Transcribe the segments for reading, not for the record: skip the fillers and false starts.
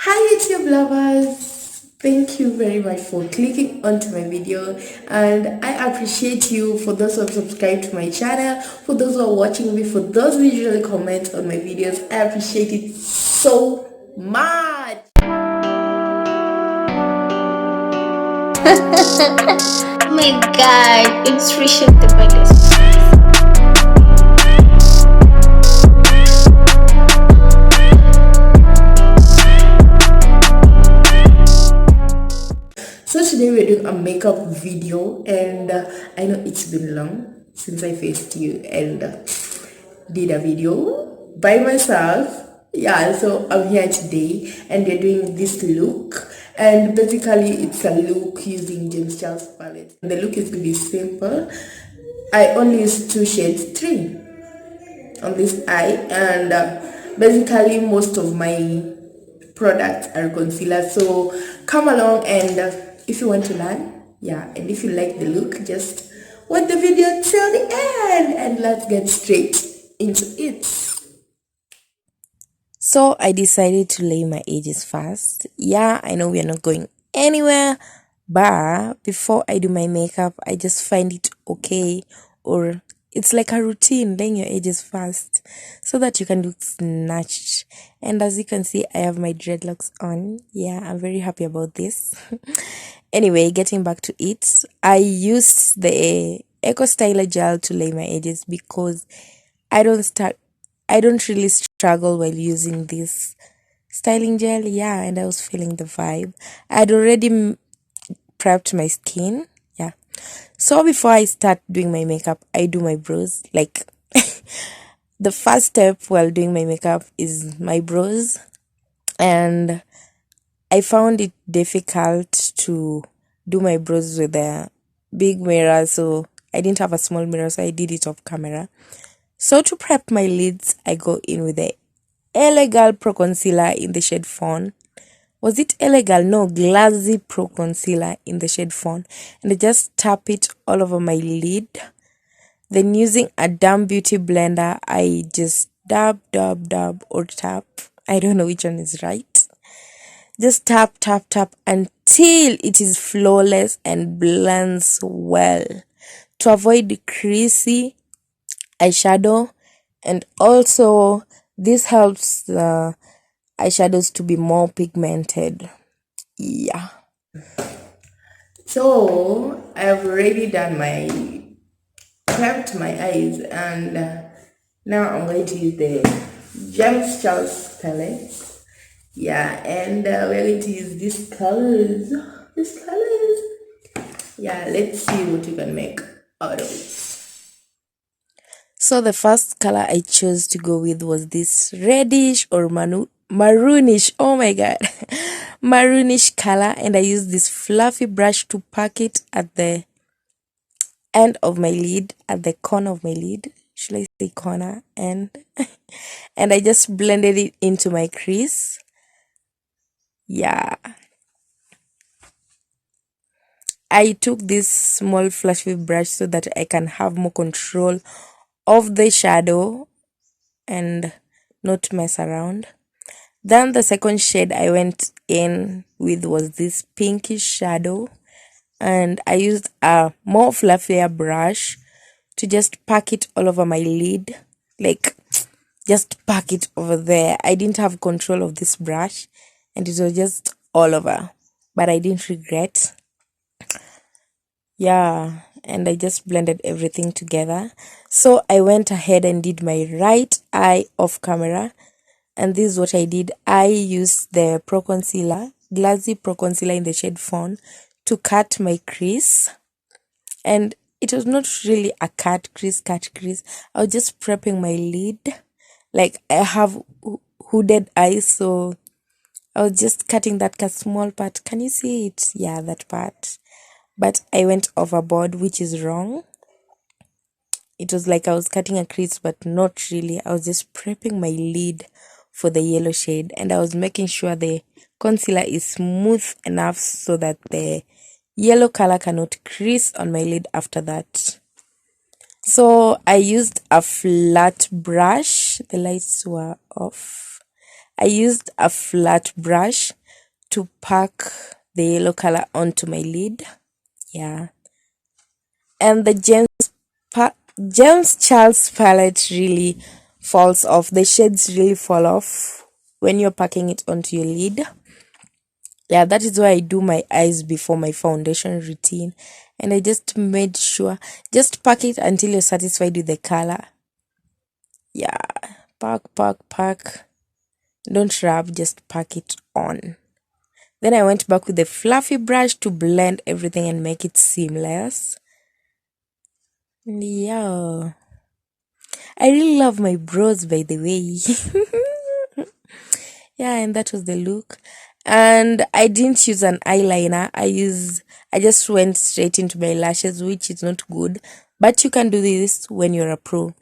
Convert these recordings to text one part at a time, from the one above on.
Hi YouTube lovers, thank you very much for clicking onto my video, and I appreciate you. For those who have subscribed to my channel, for those who are watching me, for those who usually comment on my videos, I appreciate it so much. Oh my god, it's Risha the baddest. So today we're doing a makeup video, and I know it's been long since I faced you and did a video by myself. Yeah, so I'm here today and we're doing this look, and basically it's a look using James Charles palette. The look is really simple. I only use two shades, three on this eye, and basically most of my products are concealer. So come along, and if you want to learn, yeah, and if you like the look, just watch the video till the end, and let's get straight into it. So I decided to lay my edges first. Yeah, I know we are not going anywhere, but before I do my makeup, I just find it okay, or it's like a routine laying your edges first so that you can look snatched. And as you can see, I have my dreadlocks on. Yeah, I'm very happy about this. Anyway, getting back to it, I used the Eco Styler gel to lay my edges because I don't really struggle while using this styling gel. Yeah, and I was feeling the vibe. I'd already prepped my skin. Yeah. So before I start doing my makeup, I do my brows. Like the first step while doing my makeup is my brows, and I found it difficult to do my brows with a big mirror, so I didn't have a small mirror, so I did it off camera. So to prep my lids, I go in with the Illegal Pro Concealer in the shade Fawn. Was it Illegal? No, Glassy Pro Concealer in the shade Fawn. And I just tap it all over my lid. Then using a Damn Beauty blender, I just dab, or tap. I don't know which one is right. Just tap, until it is flawless and blends well. To avoid creasy eyeshadow, and also this helps the eyeshadows to be more pigmented. Yeah. So I've already done prepped my eyes, and now I'm going to use the James Charles palette. Yeah, and we're going to use these colors. Yeah, let's see what you can make out of it. So the first color I chose to go with was this reddish or maroonish. Oh my god. Maroonish color, and I used this fluffy brush to pack it at the end of my lid, at the corner of my lid. Should I say corner? And and I just blended it into my crease. Yeah. I took this small fluffy brush so that I can have more control of the shadow and not mess around. Then the second shade I went in with was this pinkish shadow, and I used a more fluffier brush to just pack it all over my lid, like just pack it over there. I didn't have control of this brush and it was just all over, but I didn't regret. Yeah, and I just blended everything together. So I went ahead and did my right eye off camera, and this is what I did. I used the Pro Concealer, Glassy Pro Concealer in the shade Fawn, to cut my crease. And it was not really a cut crease. I was just prepping my lid. Like I have hooded eyes, so I was just cutting that small part. Can you see it? Yeah, that part. But I went overboard, which is wrong. It was like I was cutting a crease, but not really. I was just prepping my lid for the yellow shade, and I was making sure the concealer is smooth enough so that the yellow color cannot crease on my lid after that. So I used a flat brush. The lights were off. I used a flat brush to pack the yellow color onto my lid. Yeah. And the James Charles palette really falls off. The shades really fall off when you're packing it onto your lid. Yeah, that is why I do my eyes before my foundation routine. And I just made sure, just pack it until you're satisfied with the color. Yeah, pack. Don't rub, just pack it on. Then I went back with the fluffy brush to blend everything and make it seamless. Yeah. I really love my brows, by the way. Yeah, and that was the look. And I didn't use an eyeliner. I just went straight into my lashes, which is not good. But you can do this when you're a pro.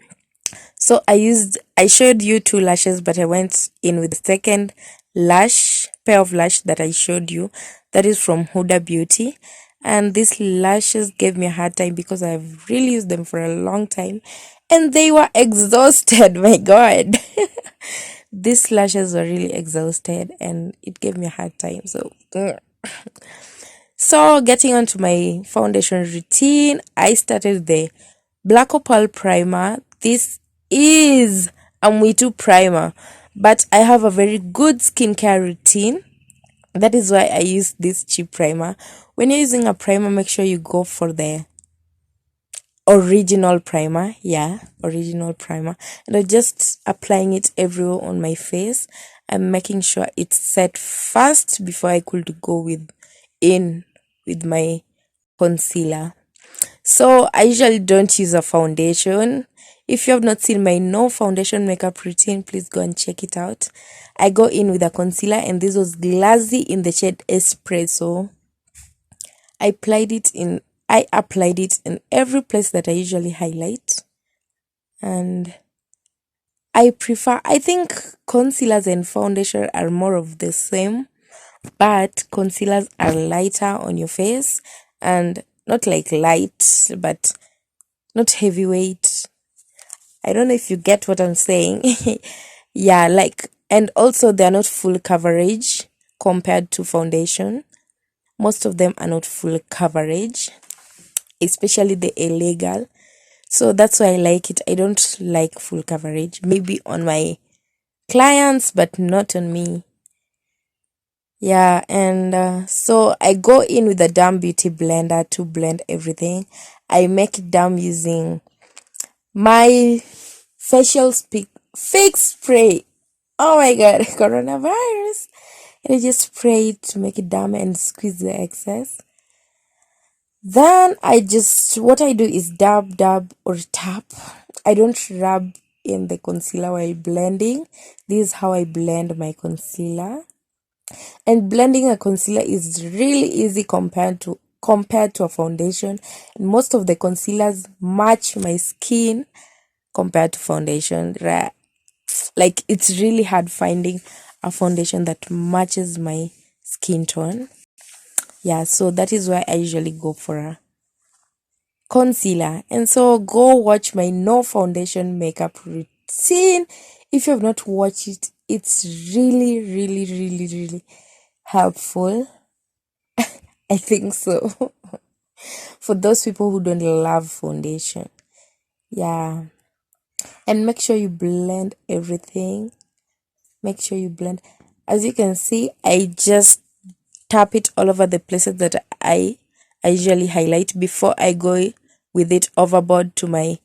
So I showed you 2 lashes, but I went in with the second pair of lash that I showed you. That is from Huda Beauty. And these lashes gave me a hard time because I've really used them for a long time. And they were exhausted, my God. These lashes were really exhausted and it gave me a hard time. So getting on to my foundation routine, I started the Black Opal primer. This is a Mwitu primer, but I have a very good skincare routine. That is why I use this cheap primer. When you're using a primer, make sure you go for the original primer. Yeah, original primer. And I'm just applying it everywhere on my face. I'm making sure it's set first before I could go with my concealer. So I usually don't use a foundation. If you have not seen my no foundation makeup routine, please go and check it out. I go in with a concealer, and this was Glassy in the shade Espresso. I applied it in every place that I usually highlight. And I think concealers and foundation are more of the same, but concealers are lighter on your face and not like light, but not heavyweight. I don't know if you get what I'm saying. Yeah, and also they're not full coverage compared to foundation. Most of them are not full coverage, especially the LA girl. So that's why I like it. I don't like full coverage. Maybe on my clients, but not on me. Yeah, and so I go in with a damn beauty blender to blend everything. I make it damn using my facial fix spray. Oh my God, coronavirus. And I just spray it to make it damn and squeeze the excess. Then what I do is dab or tap. I don't rub in the concealer while blending. This is how I blend my concealer. And blending a concealer is really easy compared to a foundation. And most of the concealers match my skin compared to foundation. Like, it's really hard finding a foundation that matches my skin tone. Yeah, so that is why I usually go for a concealer. And so go watch my no foundation makeup routine. If you have not watched it, it's really helpful. I think so. For those people who don't love foundation. Yeah. And make sure you blend everything. Make sure you blend. As you can see, I just tap it all over the places that I usually highlight before I go with it overboard to my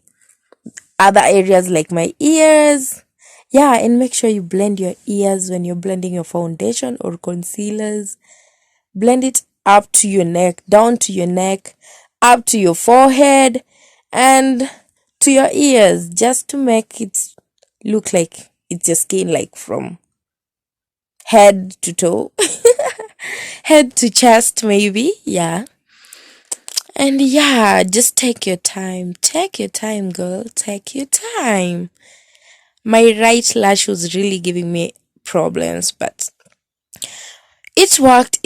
other areas like my ears. Yeah, and make sure you blend your ears when you're blending your foundation or concealers. Blend it up to your neck, down to your neck, up to your forehead, and to your ears, just to make it look like it's your skin, like from head to toe, head to chest, maybe. Yeah. And yeah, just take your time, girl, take your time. My right lash was really giving me problems, but it worked.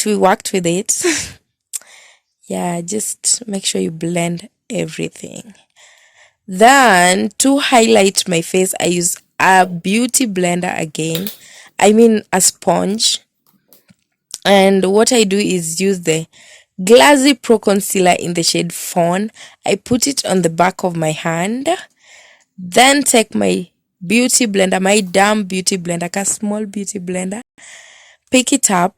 We worked with it. Yeah, just make sure you blend everything. Then to highlight my face, I use a beauty blender again. I mean a sponge. And what I do is use the Glassy Pro Concealer in the shade Fawn. I put it on the back of my hand. Then take my beauty blender, my damn beauty blender, like a small beauty blender. Pick it up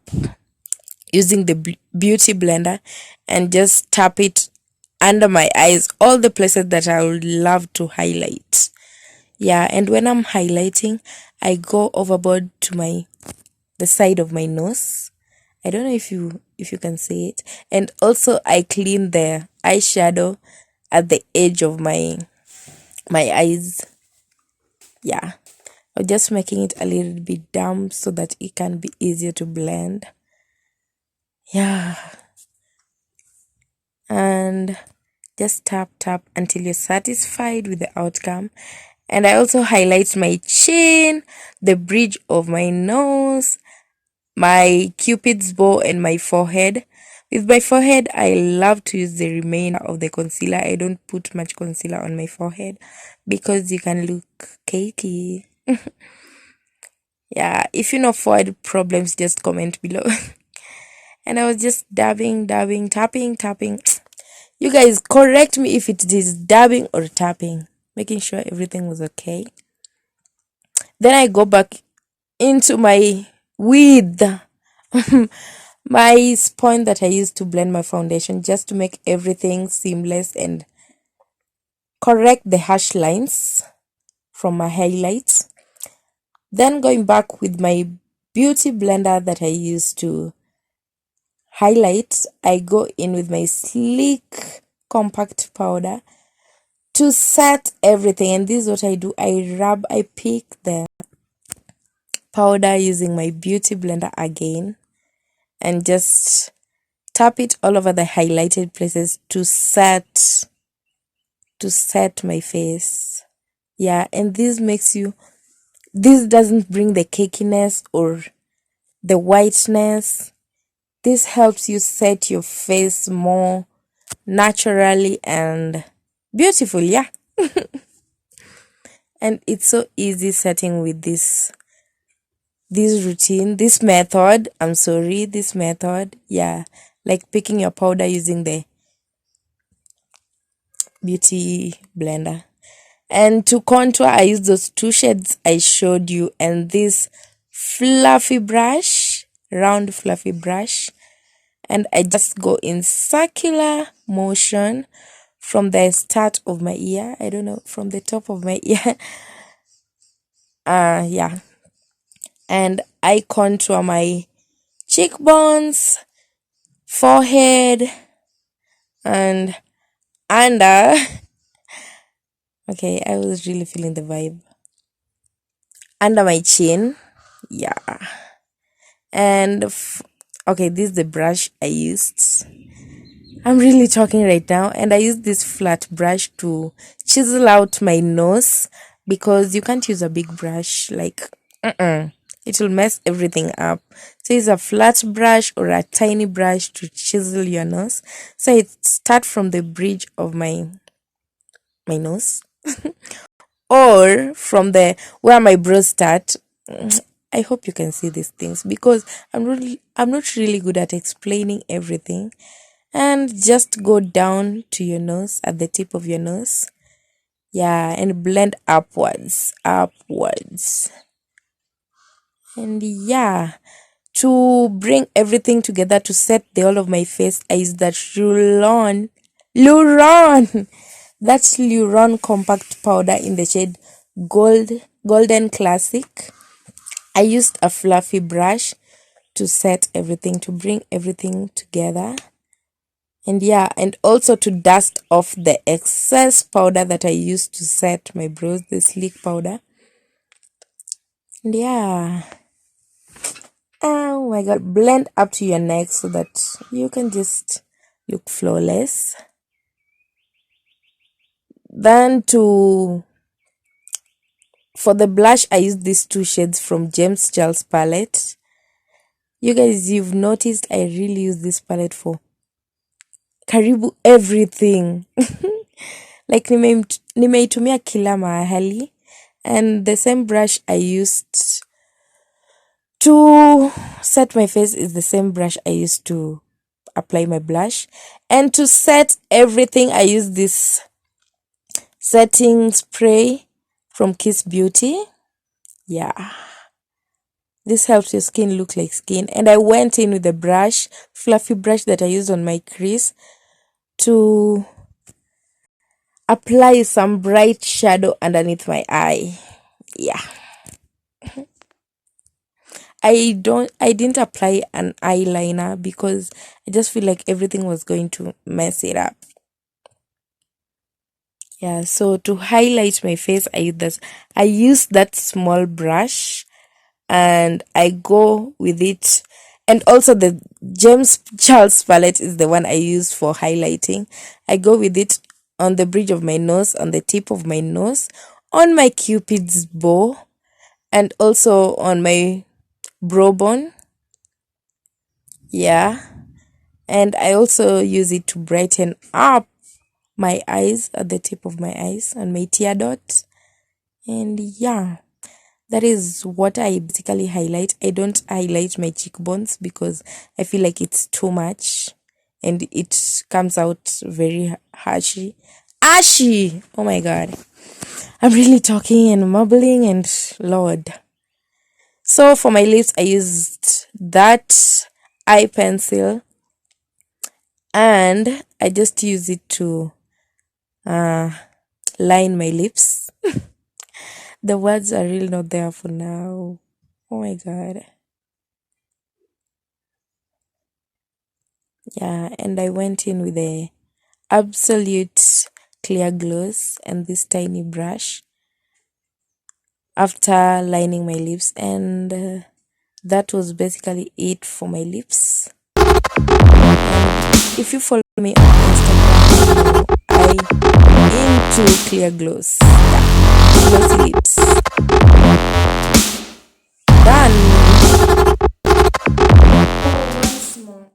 using the beauty blender and just tap it under my eyes, all the places that I would love to highlight. Yeah, and when I'm highlighting, I go overboard to the side of my nose. I don't know if you can see it. And also I clean the eyeshadow at the edge of my eyes. Yeah. I'm just making it a little bit damp so that it can be easier to blend. Yeah. And just tap until you're satisfied with the outcome. And I also highlight my chin, the bridge of my nose, my cupid's bow, and my forehead. With my forehead, I love to use the remainder of the concealer. I don't put much concealer on my forehead because you can look cakey. Yeah, if you know forehead problems, just comment below. And I was just dabbing, tapping. You guys correct me if it is dabbing or tapping, making sure everything was okay. Then I go back into my with my sponge that I use to blend my foundation, just to make everything seamless and correct the harsh lines from my highlights. Then going back with my beauty blender that I use to highlight, I go in with my sleek compact powder to set everything. And this is what I do. I pick the powder using my beauty blender again and just tap it all over the highlighted places to set my face. Yeah, and this doesn't bring the cakiness or the whiteness. This helps you set your face more naturally and beautiful. Yeah. And it's so easy setting with this routine, this method. This method. Yeah, like picking your powder using the beauty blender. And to contour, I use those two shades I showed you and this fluffy brush, round fluffy brush. And I just go in circular motion from the start of my ear. I don't know, from the top of my ear. Yeah. And I contour my cheekbones, forehead, and under. Okay, I was really feeling the vibe. Under my chin. Yeah. And okay, this is the brush I used. I'm really talking right now, and I use this flat brush to chisel out my nose because you can't use a big brush, like it will mess everything up. So use a flat brush or a tiny brush to chisel your nose. So I start from the bridge of my nose or from the where my brows start. I hope you can see these things because I'm not really good at explaining everything. And just go down to your nose, at the tip of your nose. Yeah, and blend upwards. And yeah, to bring everything together to set the whole of my face, I use that Luron that's Luron compact powder in the shade Golden Classic. I used a fluffy brush to set everything, to bring everything together. And yeah, and also to dust off the excess powder that I used to set my brows, the sleek powder. And yeah. Oh my god, blend up to your neck so that you can just look flawless. Then for the blush, I used these two shades from James Charles palette. You guys, you've noticed I really use this palette for karibu everything. Like nimeitumia kila mahali. And the same brush I used To set my face is the same brush I used to apply my blush, and to set everything I use this setting spray from Kiss Beauty. Yeah, this helps your skin look like skin. And I went in with the brush, fluffy brush that I used on my crease, to apply some bright shadow underneath my eye. Yeah, I didn't apply an eyeliner because I just feel like everything was going to mess it up. Yeah, so to highlight my face, I use that small brush, and I go with it. And also the James Charles palette is the one I use for highlighting. I go with it on the bridge of my nose, on the tip of my nose, on my cupid's bow, and also on my brow bone. Yeah, and I also use it to brighten up my eyes, at the tip of my eyes, and my tear dot. And yeah, that is what I basically highlight. I don't highlight my cheekbones because I feel like it's too much and it comes out very ashy. Oh my god, I'm really talking and mumbling, and lord. So for my lips, I used that eye pencil, and I just use it to line my lips. The words are really not there for now. Oh my god. Yeah, and I went in with a absolute clear gloss and this tiny brush after lining my lips, and that was basically it for my lips. If you follow me on Instagram, I into clear gloss. Yeah, glossy lips. Done.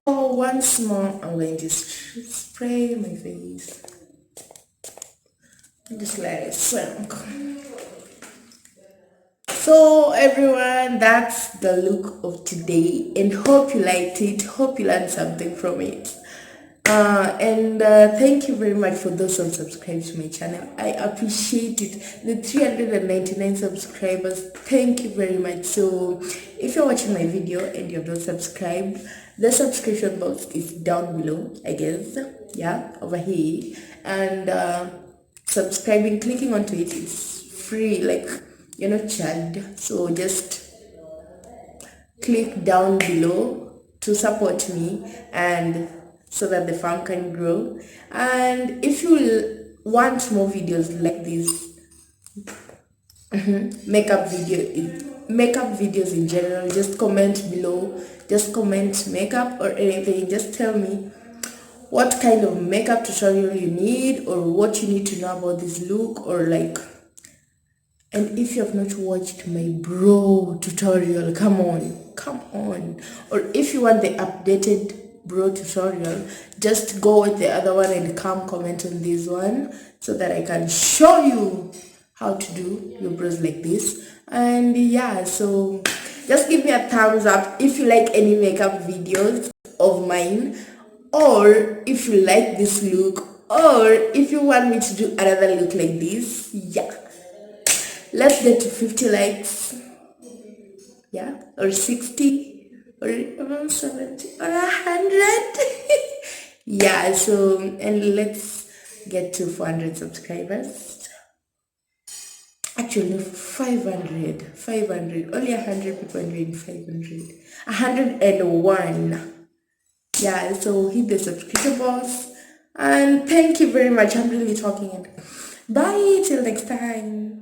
Once more, I'm going to spray my face. Just let it sink. So everyone, that's the look of today, and hope you liked it, hope you learned something from it. And thank you very much for those who subscribe to my channel. I appreciate it. The 399 subscribers, thank you very much. So if you're watching my video and you have not subscribed, the subscription box is down below, I guess. Yeah, over here. And subscribing, clicking onto it is free, like you're not charged. So just click down below to support me, and so that the farm can grow. And if you want more videos like this, makeup videos in general, just comment below. Just comment makeup or anything. Just tell me what kind of makeup tutorial you need, or what you need to know about this look, or like. And if you have not watched my brow tutorial, come on. Or if you want the updated brow tutorial, just go with the other one and come comment on this one, so that I can show you how to do your brows like this. And yeah, so just give me a thumbs up if you like any makeup videos of mine, or if you like this look, or if you want me to do another look like this. Yeah, let's get to 50 likes. Yeah, or 60, or around 70, or 100. Yeah, so, and let's get to 400 subscribers. Actually, no, 500, only 100 people doing 500, 101. Yeah, so hit the subscription box, and thank you very much. I'm really talking. Bye till next time.